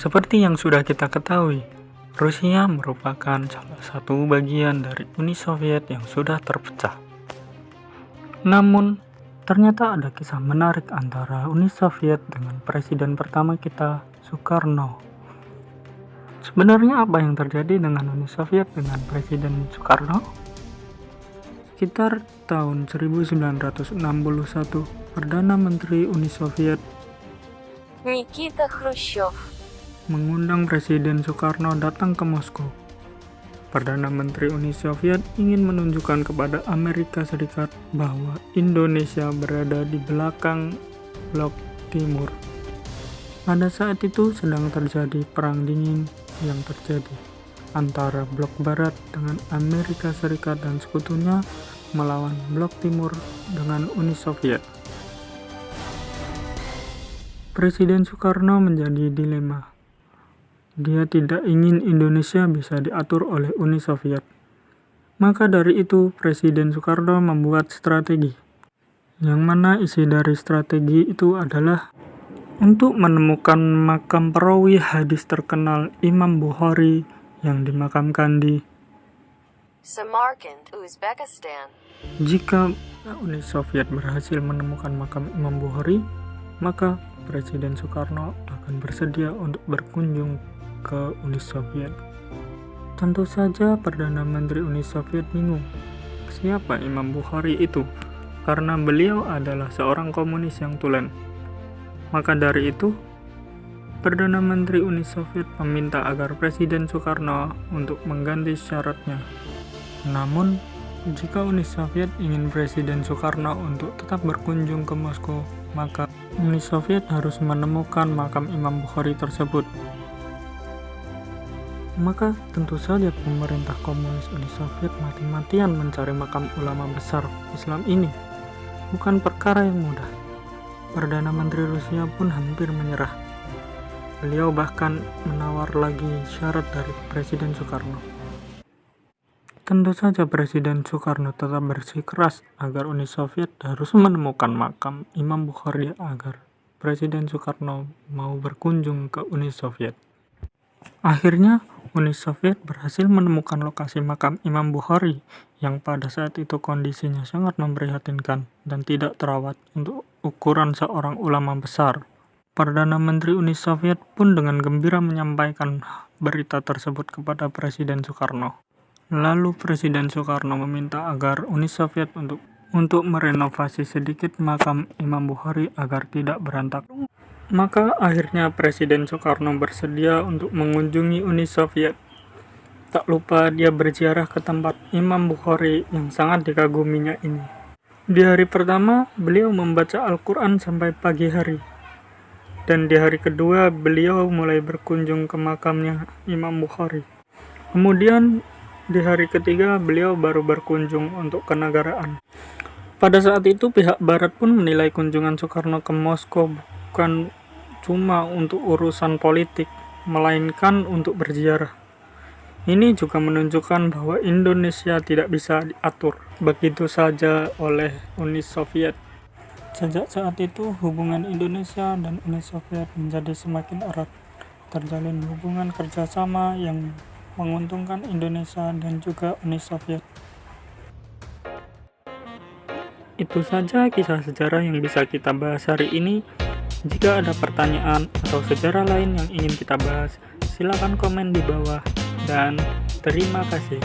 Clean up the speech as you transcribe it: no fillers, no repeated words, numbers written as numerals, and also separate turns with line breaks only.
Seperti yang sudah kita ketahui, Rusia merupakan salah satu bagian dari Uni Soviet yang sudah terpecah. Namun, ternyata ada kisah menarik antara Uni Soviet dengan presiden pertama kita, Soekarno. Sebenarnya apa yang terjadi dengan Uni Soviet dengan Presiden Soekarno? Sekitar tahun 1961, Perdana Menteri Uni Soviet
Nikita Khrushchev
mengundang Presiden Soekarno datang ke Moskow. Perdana Menteri Uni Soviet ingin menunjukkan kepada Amerika Serikat bahwa Indonesia berada di belakang blok timur. Pada saat itu sedang terjadi perang dingin yang terjadi antara blok barat dengan Amerika Serikat dan sekutunya melawan blok timur dengan Uni Soviet. Presiden Soekarno menjadi dilema. Dia tidak ingin Indonesia bisa diatur oleh Uni Soviet. Maka dari itu Presiden Soekarno membuat strategi. Yang mana isi dari strategi itu adalah untuk menemukan makam perawi hadis terkenal Imam Bukhari yang dimakamkan di
Samarkand, Uzbekistan.
Jika Uni Soviet berhasil menemukan makam Imam Bukhari, maka Presiden Soekarno akan bersedia untuk berkunjung ke Uni Soviet. Tentu saja Perdana Menteri Uni Soviet bingung, siapa Imam Bukhari itu? Karena beliau adalah seorang komunis yang tulen. Maka dari itu, Perdana Menteri Uni Soviet meminta agar Presiden Soekarno untuk mengganti syaratnya. Namun, jika Uni Soviet ingin Presiden Soekarno untuk tetap berkunjung ke Moskow, maka Uni Soviet harus menemukan makam Imam Bukhari tersebut. Maka tentu saja pemerintah komunis Uni Soviet mati-matian mencari makam ulama besar Islam ini. Bukan perkara yang mudah. Perdana Menteri Rusia pun hampir menyerah. Beliau bahkan menawar lagi syarat dari Presiden Soekarno. Tentu saja Presiden Soekarno tetap bersikeras agar Uni Soviet harus menemukan makam Imam Bukhari agar Presiden Soekarno mau berkunjung ke Uni Soviet. Akhirnya, Uni Soviet berhasil menemukan lokasi makam Imam Bukhari yang pada saat itu kondisinya sangat memprihatinkan dan tidak terawat untuk ukuran seorang ulama besar. Perdana Menteri Uni Soviet pun dengan gembira menyampaikan berita tersebut kepada Presiden Soekarno. Lalu Presiden Soekarno meminta agar Uni Soviet untuk merenovasi sedikit makam Imam Bukhari agar tidak berantakan. Maka akhirnya Presiden Soekarno bersedia untuk mengunjungi Uni Soviet. Tak lupa dia berziarah ke tempat Imam Bukhari yang sangat dikaguminya ini. Di hari pertama, beliau membaca Al-Quran sampai pagi hari. Dan di hari kedua, beliau mulai berkunjung ke makamnya Imam Bukhari. Kemudian, di hari ketiga, beliau baru berkunjung untuk kenegaraan. Pada saat itu, pihak Barat pun menilai kunjungan Soekarno ke Moskow bukan cuma untuk urusan politik, melainkan untuk berziarah. Ini juga menunjukkan bahwa Indonesia tidak bisa diatur begitu saja oleh Uni Soviet. Sejak saat itu, hubungan Indonesia dan Uni Soviet menjadi semakin erat. Terjalin hubungan kerjasama yang menguntungkan Indonesia dan juga Uni Soviet. Itu saja kisah sejarah yang bisa kita bahas hari ini. Jika ada pertanyaan atau sejarah lain yang ingin kita bahas, silakan komen di bawah. Dan terima kasih.